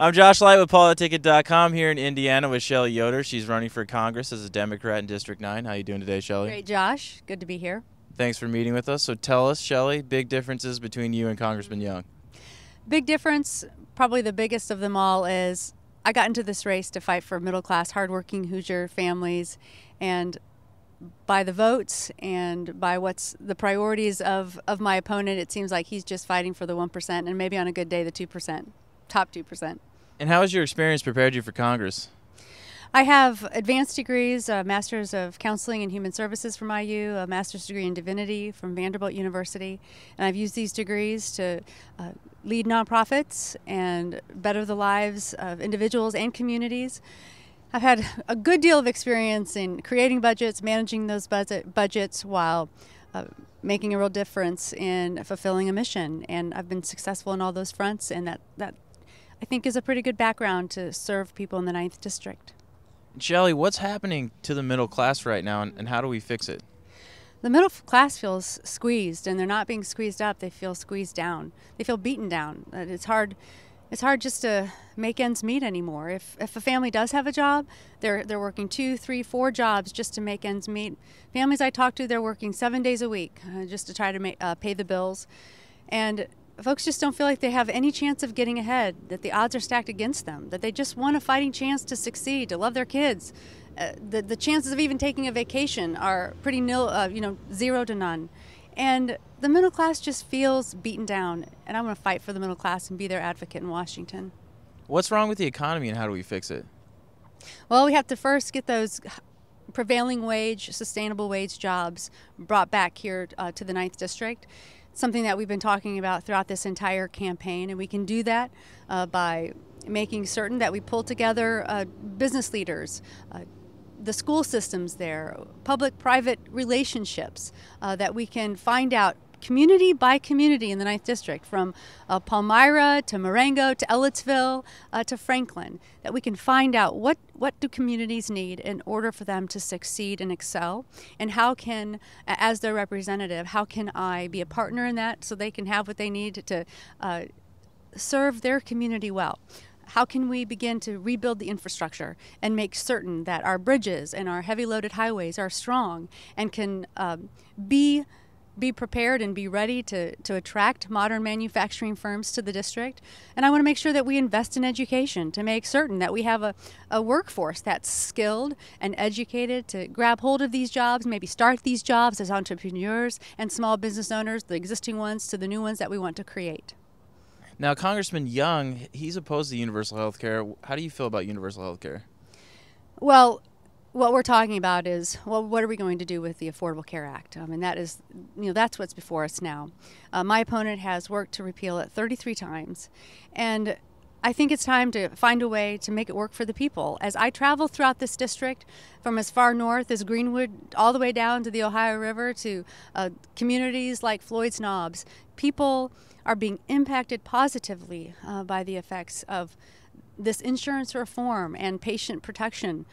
I'm Josh Light with PoliticIt.com here in Indiana with Shelli Yoder. She's running for Congress as a Democrat in District 9. How you doing today, Shelli? Great, Josh. Good to be here. Thanks for meeting with us. So tell us, Shelli, big differences between you and Congressman Young. Big difference, probably the biggest of them all, is I got into this race to fight for middle-class, hardworking Hoosier families, and by the votes and by what's the priorities of my opponent, it seems like he's just fighting for the 1% and maybe on a good day the 2%, top 2%. And how has your experience prepared you for Congress? I have advanced degrees, a Master's of Counseling and Human Services from IU, a Master's degree in Divinity from Vanderbilt University, and I've used these degrees to lead nonprofits and better the lives of individuals and communities. I've had a good deal of experience in creating budgets, managing those budgets while making a real difference in fulfilling a mission, and I've been successful in all those fronts, and that I think is a pretty good background to serve people in the 9th District. Shelli, what's happening to the middle class right now, and how do we fix it? The middle class feels squeezed, and they're not being squeezed up. They feel squeezed down. They feel beaten down. It's hard just to make ends meet anymore. If a family does have a job, they're working 2, 3, 4 jobs just to make ends meet. Families I talk to, they're working 7 days a week just to try to pay the bills. And folks just don't feel like they have any chance of getting ahead, that the odds are stacked against them, that they just want a fighting chance to succeed, to love their kids. The chances of even taking a vacation are pretty nil, 0 to none. And the middle class just feels beaten down, and I'm going to fight for the middle class and be their advocate in Washington. What's wrong with the economy, and how do we fix it? Well, we have to first get those prevailing wage, sustainable wage jobs brought back here to the 9th District. Something that we've been talking about throughout this entire campaign, and we can do that by making certain that we pull together business leaders, the school systems there, public-private relationships, that we can find out community by community in the 9th District, from Palmyra to Marengo to Ellettsville to Franklin, that we can find out what do communities need in order for them to succeed and excel, and how can, as their representative, how can I be a partner in that so they can have what they need to serve their community well. How can we begin to rebuild the infrastructure and make certain that our bridges and our heavy loaded highways are strong and can be prepared and be ready to attract modern manufacturing firms to the district. And I want to make sure that we invest in education to make certain that we have a workforce that's skilled and educated to grab hold of these jobs, maybe start these jobs as entrepreneurs and small business owners, the existing ones to the new ones that we want to create. Now, Congressman Young, he's opposed to universal health care. How do you feel about universal health care? Well, what we're talking about is, well, what are we going to do with the Affordable Care Act? And that is, that's what's before us now. My opponent has worked to repeal it 33 times, and I think it's time to find a way to make it work for the people. As I travel throughout this district, from as far north as Greenwood all the way down to the Ohio River to communities like Floyd's Knobs, people are being impacted positively by the effects of this insurance reform and patient protection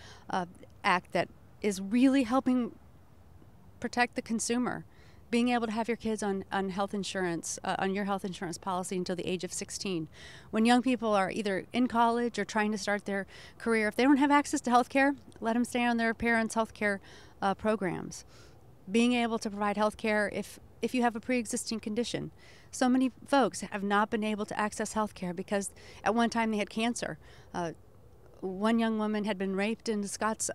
act that is really helping protect the consumer. Being able to have your kids on health insurance, on your health insurance policy until the age of 16. When young people are either in college or trying to start their career, if they don't have access to health care, let them stay on their parents' health care programs. Being able to provide health care if you have a pre-existing condition. So many folks have not been able to access health care because at one time they had cancer. One young woman had been raped in Scott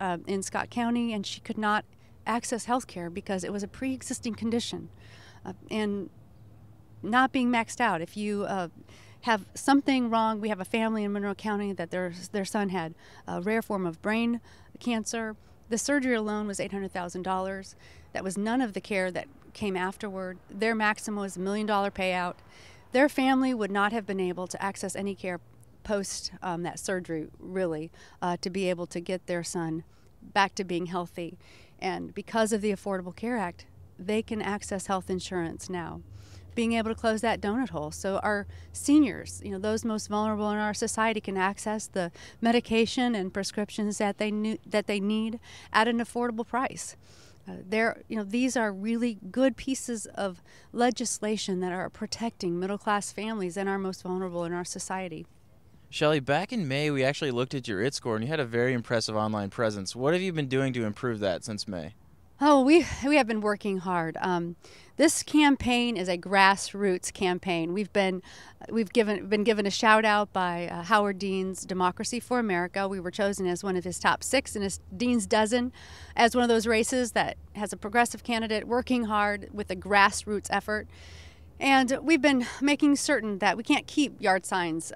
County, and she could not access health care because it was a pre-existing condition and not being maxed out. If you have something wrong, we have a family in Monroe County that their son had a rare form of brain cancer. The surgery alone was $800,000. That was none of the care that came afterward. Their maximum was $1 million payout. Their family would not have been able to access any care post that surgery, really, to be able to get their son back to being healthy. And because of the Affordable Care Act, they can access health insurance now, being able to close that donut hole. So our seniors, those most vulnerable in our society, can access the medication and prescriptions that they need at an affordable price. These are really good pieces of legislation that are protecting middle-class families and our most vulnerable in our society. Shelli, back in May, we actually looked at your IT score, and you had a very impressive online presence. What have you been doing to improve that since May? Oh, we have been working hard. This campaign is a grassroots campaign. Been given a shout out by Howard Dean's Democracy for America. We were chosen as one of his top 6 in his Dean's dozen, as one of those races that has a progressive candidate working hard with a grassroots effort. And we've been making certain that we can't keep yard signs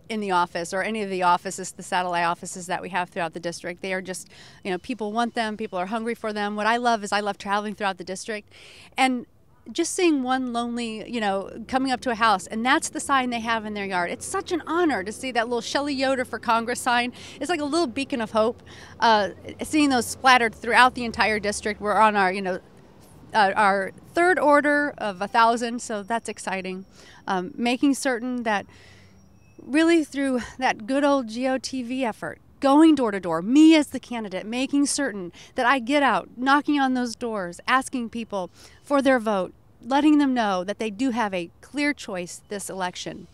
in the office or any of the offices, the satellite offices that we have throughout the district. They are just, people want them, people are hungry for them. What I love is I love traveling throughout the district and just seeing one lonely, coming up to a house, and that's the sign they have in their yard. It's such an honor to see that little Shelli Yoder for Congress sign. It's like a little beacon of hope. Seeing those splattered throughout the entire district. We're on our third order of 1,000, so that's exciting. Making certain that really through that good old GOTV effort, going door to door, me as the candidate, making certain that I get out, knocking on those doors, asking people for their vote, letting them know that they do have a clear choice this election.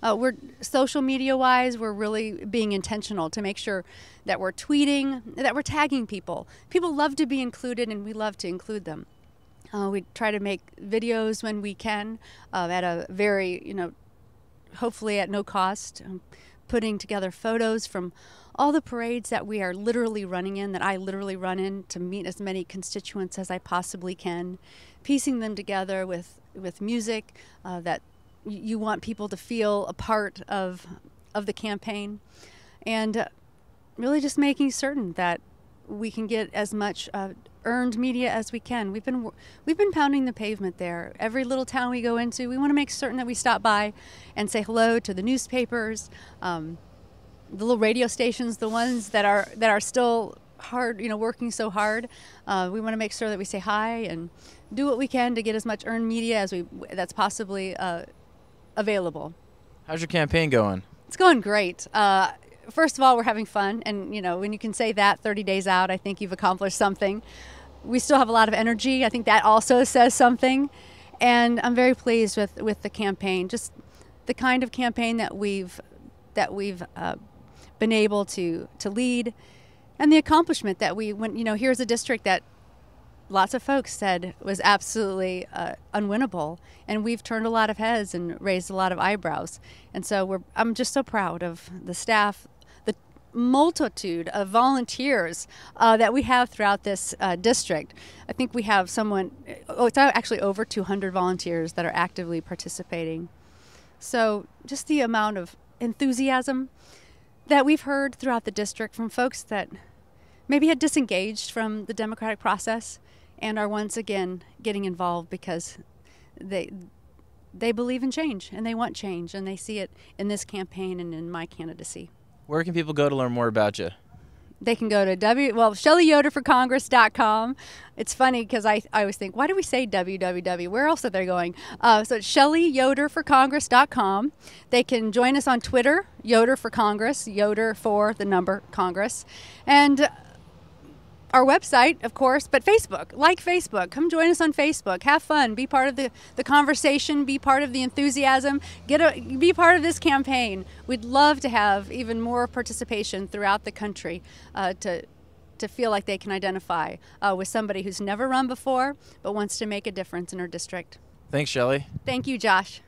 We're social media wise, we're really being intentional to make sure that we're tweeting, that we're tagging people. People love to be included, and we love to include them. We try to make videos when we can at a very, hopefully at no cost, putting together photos from all the parades that we are literally running in, that I literally run in to meet as many constituents as I possibly can, piecing them together with music that you want people to feel a part of the campaign, and really just making certain that we can get as much earned media as we can. We've been pounding the pavement there. Every little town we go into, we want to make certain that we stop by and say hello to the newspapers, the little radio stations, the ones that are still hard, working so hard. We want to make sure that we say hi and do what we can to get as much earned media as that's possibly available. How's your campaign going? It's going great. First of all, we're having fun, and when you can say that 30 days out, I think you've accomplished something. We still have a lot of energy. I think that also says something, and I'm very pleased with the campaign. Just the kind of campaign that we've been able to lead, and the accomplishment that here's a district that lots of folks said was absolutely unwinnable, and we've turned a lot of heads and raised a lot of eyebrows. And so I'm just so proud of the staff, the multitude of volunteers that we have throughout this district. I think we have it's actually over 200 volunteers that are actively participating. So just the amount of enthusiasm that we've heard throughout the district from folks that maybe had disengaged from the democratic process and are once again getting involved because they believe in change, and they want change, and they see it in this campaign and in my candidacy. Where can people go to learn more about you? They can go to ShelliYoderForCongress.com. It's funny because I always think, why do we say www? Where else are they going? So it's ShelliYoderForCongress.com. They can join us on Twitter, Yoder for Congress, Yoder for the number Congress. And our website, of course, but Facebook. Like Facebook. Come join us on Facebook. Have fun. Be part of the conversation. Be part of the enthusiasm. Be part of this campaign. We'd love to have even more participation throughout the country to feel like they can identify with somebody who's never run before but wants to make a difference in our district. Thanks, Shelli. Thank you, Josh.